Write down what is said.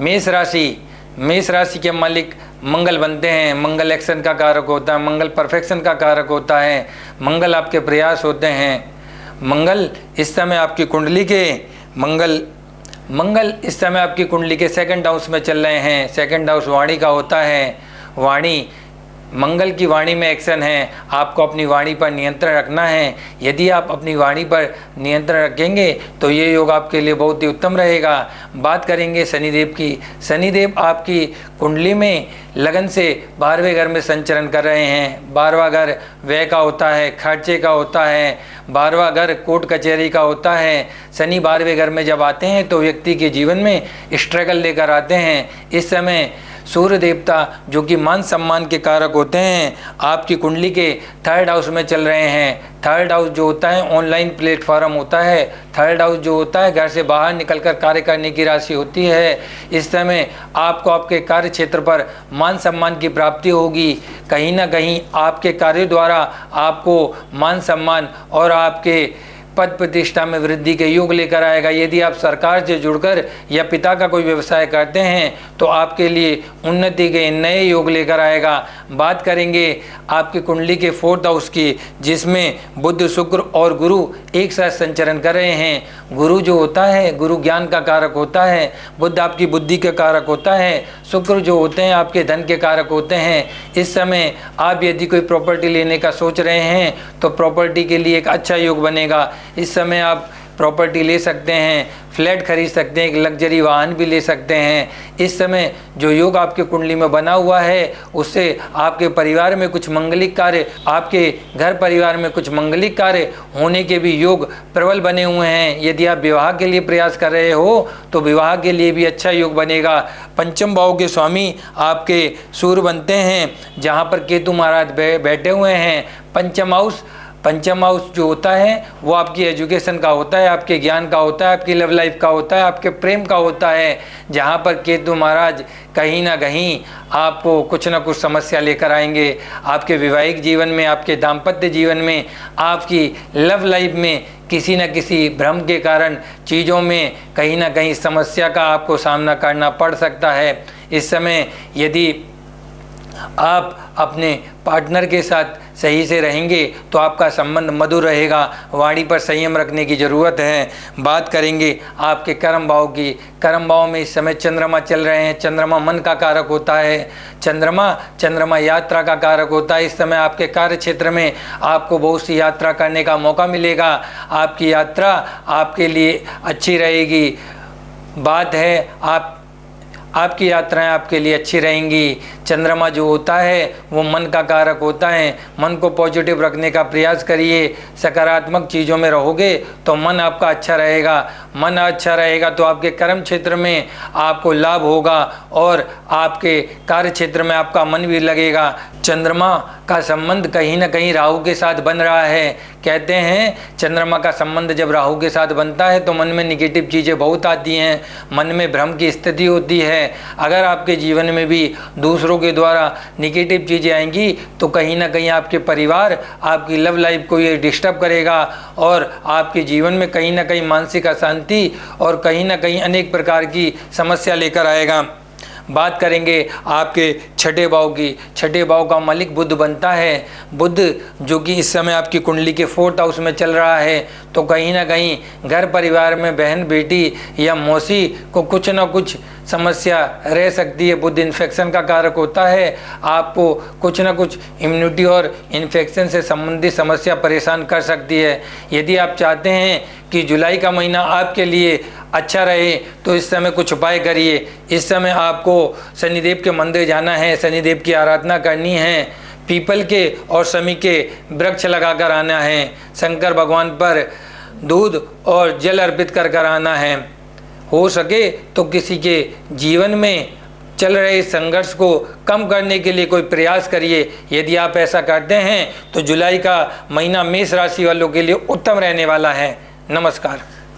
मेष राशि के मालिक मंगल बनते हैं। मंगल एक्शन का कारक होता है, मंगल परफेक्शन का कारक होता है, मंगल आपके प्रयास होते हैं। मंगल इस समय आपकी कुंडली के मंगल इस समय आपकी कुंडली के सेकंड हाउस में चल रहे हैं। सेकंड हाउस वाणी का होता है। वाणी, मंगल की वाणी में एक्शन है। आपको अपनी वाणी पर नियंत्रण रखना है। यदि आप अपनी वाणी पर नियंत्रण रखेंगे तो ये योग आपके लिए बहुत ही उत्तम रहेगा। बात करेंगे शनिदेव की। शनिदेव आपकी कुंडली में लगन से 12वें घर में संचरण कर रहे हैं। 12वां घर व्यय का होता है, खर्चे का होता है। 12वां घर कोर्ट कचहरी का होता है। शनि 12वें घर में जब आते हैं तो व्यक्ति के जीवन में स्ट्रगल लेकर आते हैं। इस समय सूर्य देवता जो कि मान सम्मान के कारक होते हैं आपकी कुंडली के थर्ड हाउस में चल रहे हैं। थर्ड हाउस जो होता है ऑनलाइन प्लेटफॉर्म होता है। थर्ड हाउस जो होता है घर से बाहर निकलकर कार्य करने की राशि होती है। इस समय आपको आपके कार्य क्षेत्र पर मान सम्मान की प्राप्ति होगी। कहीं ना कहीं आपके कार्य द्वारा आपको मान सम्मान और आपके पद प्रतिष्ठा में वृद्धि के योग लेकर आएगा। यदि आप सरकार से जुड़कर या पिता का कोई व्यवसाय करते हैं तो आपके लिए उन्नति के नए योग लेकर आएगा। बात करेंगे आपकी कुंडली के फोर्थ हाउस की, जिसमें बुध, शुक्र और गुरु एक साथ संचरण कर रहे हैं। गुरु जो होता है, गुरु ज्ञान का कारक होता है। बुध आपकी बुद्धि का कारक होता है। शुक्र जो होते हैं आपके धन के कारक होते हैं। इस समय आप यदि कोई प्रॉपर्टी लेने का सोच रहे हैं तो प्रॉपर्टी के लिए एक अच्छा योग बनेगा। इस समय आप प्रॉपर्टी ले सकते हैं, फ्लैट खरीद सकते हैं, एक लग्जरी वाहन भी ले सकते हैं। इस समय जो योग आपके कुंडली में बना हुआ है उससे आपके परिवार में कुछ मंगलिक कार्य, आपके घर परिवार में कुछ मंगलिक कार्य होने के भी योग प्रबल बने हुए हैं। यदि आप विवाह के लिए प्रयास कर रहे हो तो विवाह के लिए भी अच्छा योग बनेगा। पंचम भाव के स्वामी आपके सूर्य बनते हैं, जहाँ पर केतु महाराज बैठे हुए हैं। पंचम हाउस जो होता है वो आपकी एजुकेशन का होता है, आपके ज्ञान का होता है, आपकी लव लाइफ का होता है, आपके प्रेम का होता है। जहाँ पर केतु महाराज कहीं ना कहीं आपको कुछ ना कुछ समस्या लेकर आएंगे। आपके वैवाहिक जीवन में, आपके दाम्पत्य जीवन में, आपकी लव लाइफ में किसी न किसी भ्रम के कारण चीज़ों में कहीं ना कहीं समस्या का आपको सामना करना पड़ सकता है। इस समय यदि आप अपने पार्टनर के साथ सही से रहेंगे तो आपका संबंध मधुर रहेगा। वाणी पर संयम रखने की ज़रूरत है। बात करेंगे आपके कर्म भाव की। कर्म भाव में इस समय चंद्रमा चल रहे हैं। चंद्रमा मन का कारक होता है। चंद्रमा यात्रा का कारक होता है। इस समय आपके कार्य क्षेत्र में आपको बहुत सी यात्रा करने का मौका मिलेगा। आपकी यात्रा आपके लिए अच्छी रहेगी। बात है आपकी यात्राएं आपके लिए अच्छी रहेंगी। चंद्रमा जो होता है वो मन का कारक होता है। मन को पॉजिटिव रखने का प्रयास करिए। सकारात्मक चीज़ों में रहोगे तो मन आपका अच्छा रहेगा। मन अच्छा रहेगा तो आपके कर्म क्षेत्र में आपको लाभ होगा और आपके कार्य क्षेत्र में आपका मन भी लगेगा। चंद्रमा का संबंध कहीं ना कहीं राहु के साथ बन रहा है। कहते हैं चंद्रमा का संबंध जब राहु के साथ बनता है तो मन में निगेटिव चीज़ें बहुत आती हैं, मन में भ्रम की स्थिति होती है। अगर आपके जीवन में भी दूसरों के द्वारा निगेटिव चीज़ें आएंगी तो कहीं ना कहीं आपके परिवार, आपकी लव लाइफ को ये डिस्टर्ब करेगा और आपके जीवन में कहीं ना कहीं मानसिक अशांति और कहीं ना कहीं अनेक प्रकार की समस्या लेकर आएगा। बात करेंगे आपके छठे भाव की। छठे भाव का मालिक बुध बनता है। बुध जो कि इस समय आपकी कुंडली के फोर्थ हाउस में चल रहा है तो कहीं ना कहीं घर परिवार में बहन, बेटी या मौसी को कुछ ना कुछ समस्या रह सकती है। बुध इन्फेक्शन का कारक होता है। आपको कुछ ना कुछ इम्यूनिटी और इन्फेक्शन से संबंधित समस्या परेशान कर सकती है। यदि आप चाहते हैं कि जुलाई का महीना आपके लिए अच्छा रहे तो इस समय कुछ उपाय करिए। इस समय आपको शनिदेव के मंदिर जाना है, शनिदेव की आराधना करनी है, पीपल के और शमी के वृक्ष लगाकर आना है, शंकर भगवान पर दूध और जल अर्पित कर आना है। हो सके तो किसी के जीवन में चल रहे संघर्ष को कम करने के लिए कोई प्रयास करिए। यदि आप ऐसा करते हैं तो जुलाई का महीना मेष राशि वालों के लिए उत्तम रहने वाला है। नमस्कार।